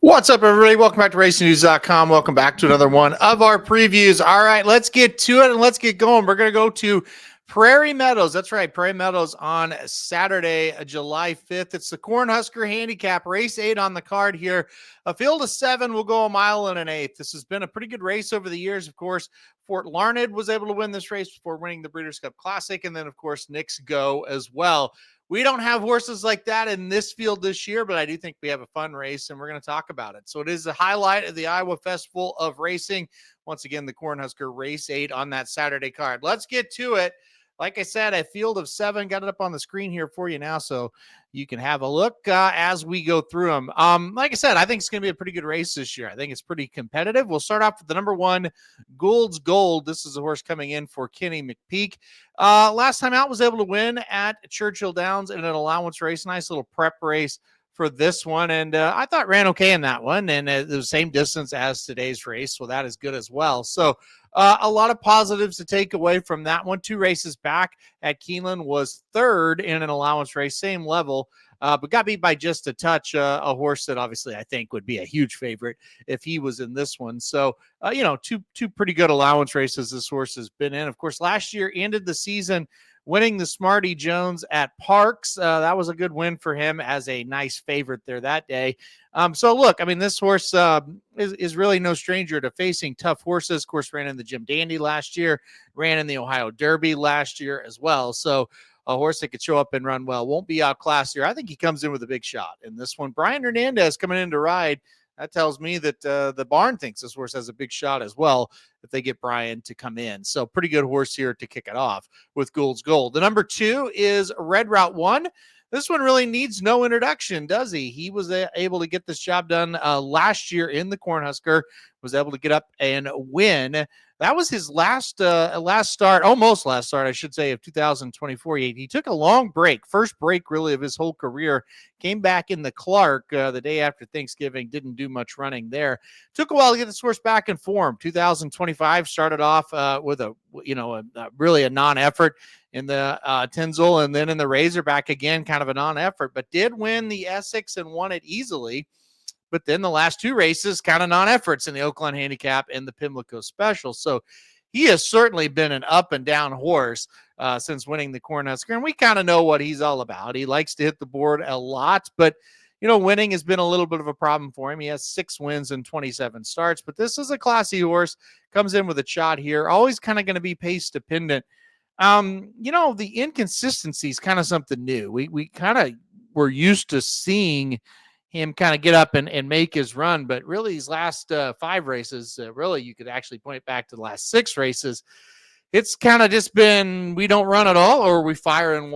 What's up, everybody? Welcome back to racingnews.com. Welcome back to another one of our previews. All right, let's get to it and let's get going. We're going to go to Prairie Meadows. That's right, Prairie Meadows on Saturday, July 5th. It's the Cornhusker Handicap, race 8 on the card here. A field of 7 will go a mile and an eighth. This has been a pretty good race over the years. Of course, Fort Larned was able to win this race before winning the Breeders' Cup Classic, and then, of course, Nick's Go as well. We don't have horses like that in this field this year, but I do think we have a fun race, and we're going to talk about it. So it is the highlight of the Iowa Festival of Racing. Once again, the Cornhusker Race 8 on that Saturday card. Let's get to it. Like I said, a field of 7. Got it up on the screen here for you now, so you can have a look as we go through them. Like I said, I think it's going to be a pretty good race this year. I think it's pretty competitive. We'll start off with the number 1, Gould's Gould. This is a horse coming in for Kenny McPeak. Last time out was able to win at Churchill Downs in an allowance race. Nice little prep race for this one, and I thought ran okay in that one, and the same distance as today's race, so that is good as well. So a lot of positives to take away from that one. 2 races back at Keeneland was 3rd in an allowance race, same level, but got beat by just a touch, a horse that obviously I think would be a huge favorite if he was in this one. So, two pretty good allowance races this horse has been in. Of course, last year ended the season winning the Smarty Jones at Parks. That was a good win for him as a nice favorite there that day. So look, I mean, this horse is really no stranger to facing tough horses. Of course, ran in the Jim Dandy last year, ran in the Ohio Derby last year as well. So a horse that could show up and run well. Won't be outclassed here. I think he comes in with a big shot in this one. Brian Hernandez coming in to ride. That tells me that the barn thinks this horse has a big shot as well if they get Brian to come in. So pretty good horse here to kick it off with Gould's Gold. The number 2 is Red Route 1. This one really needs no introduction, does he? He was able to get this job done last year in the Cornhusker, was able to get up and win. That was his last start, almost last start, I should say, of 2024. He took a long break, first break really of his whole career, came back in the Clark the day after Thanksgiving, didn't do much running there. Took a while to get this horse back in form. 2025 started off with really a non-effort in the Tinsel, and then in the Razorback again, kind of a non-effort, but did win the Essex and won it easily. But then the last 2 races, kind of non-efforts in the Oakland Handicap and the Pimlico Special. So he has certainly been an up and down horse since winning the Cornhusker, and we kind of know what he's all about. He likes to hit the board a lot, but winning has been a little bit of a problem for him. He has 6 wins and 27 starts, but this is a classy horse. Comes in with a shot here. Always kind of going to be pace dependent. The inconsistency is kind of something new. We kind of were used to seeing him kind of get up and make his run, but really these last 5 races, really you could actually point it back to the last 6 races. It's kind of just been, we don't run at all, or we fire and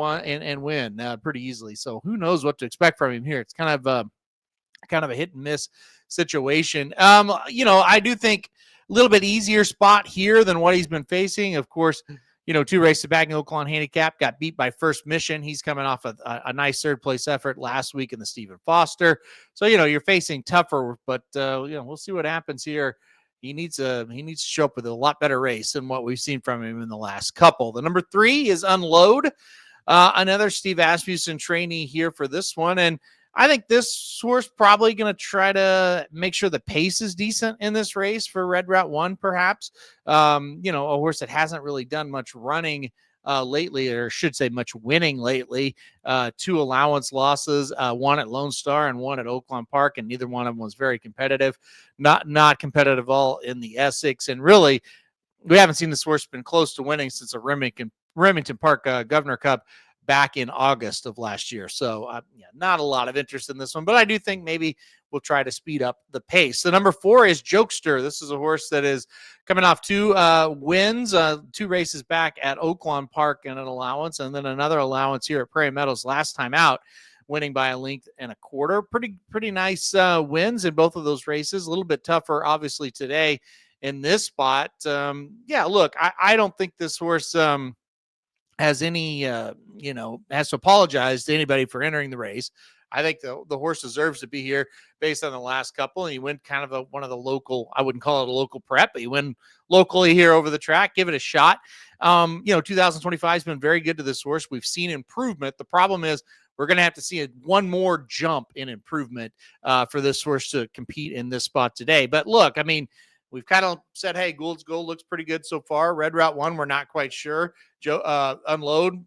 win pretty easily. So who knows what to expect from him here. It's kind of a hit and miss situation. I do think a little bit easier spot here than what he's been facing. Of course, 2 races back in the Oakland Handicap, got beat by First Mission. He's coming off a nice 3rd-place effort last week in the Stephen Foster. So, you're facing tougher, but, we'll see what happens here. He needs to show up with a lot better race than what we've seen from him in the last couple. The number 3 is Unload, another Steve Asmussen trainee here for this one. And I think this horse probably going to try to make sure the pace is decent in this race for Red Route 1, perhaps. A horse that hasn't really done much running lately, or should say much winning lately. 2 allowance losses, 1 at Lone Star and 1 at Oakland Park, and neither one of them was very competitive. Not competitive all in the Essex. And really, we haven't seen this horse been close to winning since a Remington Park Governor Cup back in August of last year. So not a lot of interest in this one, but I do think maybe we'll try to speed up the pace. The number 4 is Jokester. This is a horse that is coming off 2 wins, 2 races back at Oakland Park in an allowance, and then another allowance here at Prairie Meadows last time out, winning by a length and a quarter. Pretty nice wins in both of those races. A little bit tougher, obviously, today in this spot. Look, I don't think this horse has any, has to apologize to anybody for entering the race. I think the horse deserves to be here based on the last couple. And he went kind of one of the local, I wouldn't call it a local prep, but he went locally here over the track. Give it a shot. 2025 has been very good to this horse. We've seen improvement. The problem is we're going to have to see one more jump in improvement for this horse to compete in this spot today. But look, I mean, we've kind of said, hey, Gould's Gold looks pretty good so far. Red Route 1, we're not quite sure. Unload,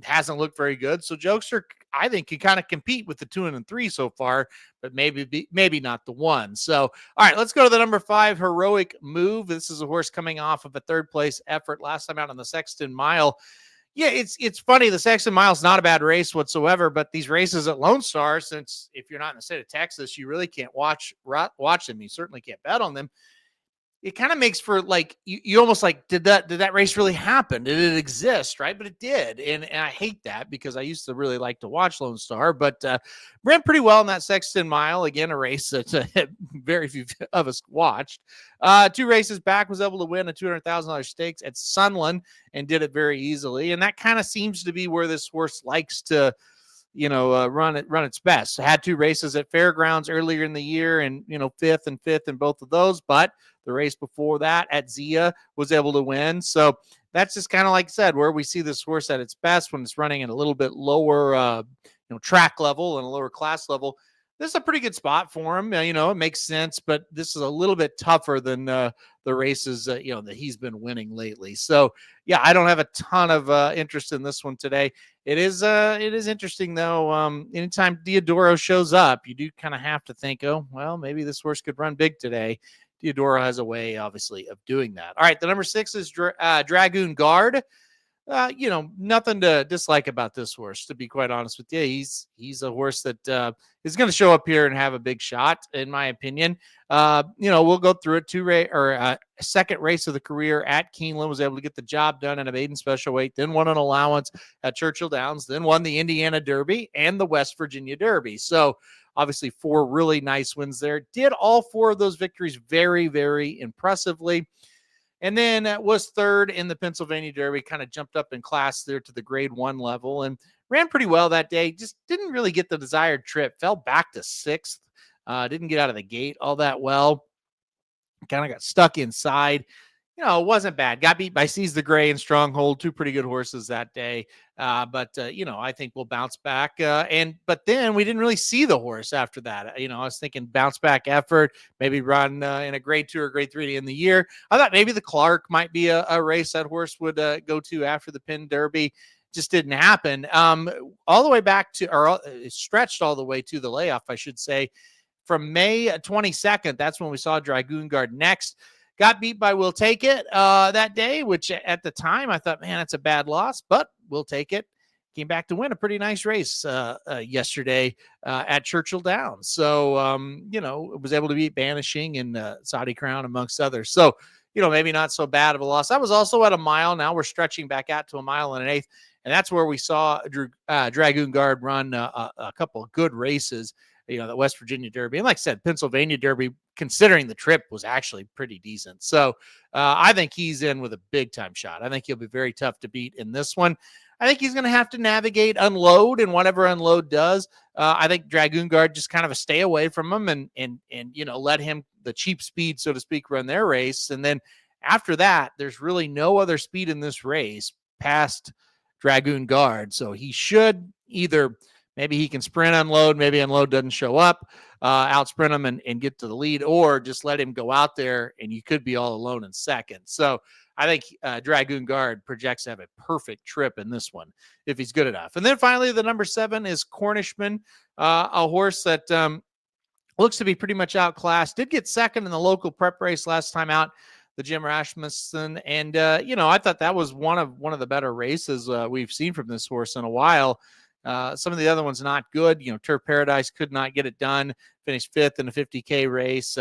hasn't looked very good. So Jokester, I think, can kind of compete with the 2 and 3 so far, but maybe not the 1. So, all right, let's go to the number 5, Heroic Move. This is a horse coming off of a 3rd place effort last time out on the Sexton Mile. Yeah, it's funny. The Sexton Mile is not a bad race whatsoever, but these races at Lone Star, since if you're not in the state of Texas, you really can't watch them. You certainly can't bet on them. It kind of makes for like you almost like, did that race really happen? Did it exist? Right. But it did. And I hate that because I used to really like to watch Lone Star, but ran pretty well in that Sexton Mile. Again, a race that very few of us watched. 2 races back, was able to win a $200,000 stakes at Sunland and did it very easily. And that kind of seems to be where this horse likes to run its best. Had 2 races at Fairgrounds earlier in the year, and 5th and 5th in both of those, but the race before that at Zia was able to win. So that's just kind of like I said, where we see this horse at its best when it's running at a little bit lower track level and a lower class level. This is a pretty good spot for him. It makes sense, but this is a little bit tougher than the races that he's been winning lately. So yeah, I don't have a ton of interest in this one today. It is interesting though. Anytime Diodoro shows up, you do kind of have to think, oh, well, maybe this horse could run big today. Diodoro has a way, obviously, of doing that. All right, the number 6 is Dragoon Guard. Nothing to dislike about this horse, to be quite honest with you. He's a horse that is going to show up here and have a big shot, in my opinion. We'll go through it. Second race of the career at Keeneland, was able to get the job done in a maiden special weight, then won an allowance at Churchill Downs, then won the Indiana Derby and the West Virginia Derby. So obviously 4 really nice wins there. Did all 4 of those victories very, very impressively. And then was 3rd in the Pennsylvania Derby, kind of jumped up in class there to the grade 1 level and ran pretty well that day. Just didn't really get the desired trip. Fell back to 6th. Didn't get out of the gate all that well. Kind of got stuck inside. It wasn't bad. Got beat by Seize the Gray and Stronghold, 2 pretty good horses that day. But I think we'll bounce back. But then we didn't really see the horse after that. I was thinking bounce back effort, maybe run in a grade 2 or grade 3 to end the year. I thought maybe the Clark might be a race that horse would go to after the Penn Derby. Just didn't happen. All the way back to, or it stretched all the way to the layoff, I should say, from May 22nd. That's when we saw Dragoon Guard next. Got beat by We'll Take It that day, which at the time I thought, man, that's a bad loss, but We'll Take It. Came back to win a pretty nice race yesterday at Churchill Downs. So, it was able to beat Banishing and Saudi Crown, amongst others. So, maybe not so bad of a loss. I was also at a mile. Now we're stretching back out to a mile and an eighth. And that's where we saw Dragoon Guard run a couple of good races, the West Virginia Derby. And like I said, Pennsylvania Derby, considering the trip, was actually pretty decent. So I think he's in with a big time shot. I think he'll be very tough to beat in this one. I think he's going to have to navigate Unload, and whatever Unload does, I think Dragoon Guard just kind of a stay away from him and let him, the cheap speed, so to speak, run their race. And then after that, there's really no other speed in this race past Dragoon Guard. So he should either, maybe he can sprint Unload, maybe Unload doesn't show up, out sprint him and get to the lead, or just let him go out there and you could be all alone in second. So I think Dragoon Guard projects to have a perfect trip in this one if he's good enough. And then finally, the number 7 is Cornishman, a horse that looks to be pretty much outclassed. Did get second in the local prep race last time out, the Jim Asmussen. And, I thought that was one of the better races we've seen from this horse in a while. Some of the other ones not good. Turf Paradise could not get it done. Finished 5th in a 50K race.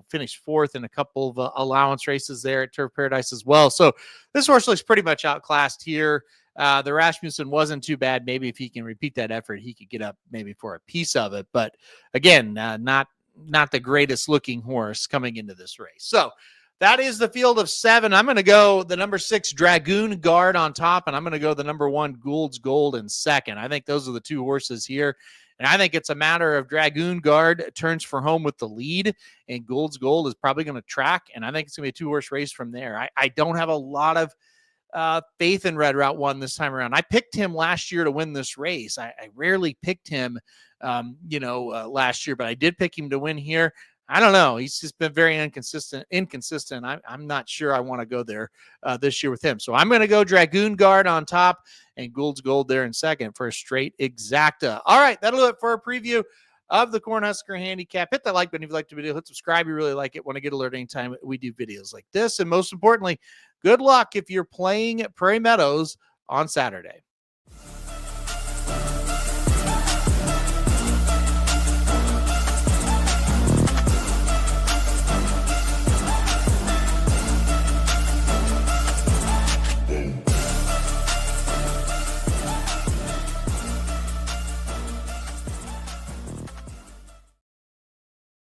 Finished 4th in a couple of allowance races there at Turf Paradise as well. So this horse looks pretty much outclassed here. The Rasmussen wasn't too bad. Maybe if he can repeat that effort, he could get up maybe for a piece of it. But again, not the greatest looking horse coming into this race. So that is the field of 7. I'm going to go the number 6 Dragoon Guard on top, and I'm going to go the number 1 Gould's Gold in second. I think those are the 2 horses here, and I think it's a matter of Dragoon Guard turns for home with the lead, and Gould's Gold is probably going to track, and I think it's going to be a 2-horse race from there. I don't have a lot of faith in Red Route 1 this time around. I picked him last year to win this race. I rarely picked him, last year, but I did pick him to win here. I don't know. He's just been very inconsistent. I'm not sure I want to go there this year with him. So I'm going to go Dragoon Guard on top and Gould's Gold there in second for a straight exacta. All right, that'll do it for a preview of the Cornhusker Handicap. Hit that like button if you like the video. Hit subscribe. You really like it. Want to get alert anytime we do videos like this. And most importantly, good luck if you're playing Prairie Meadows on Saturday.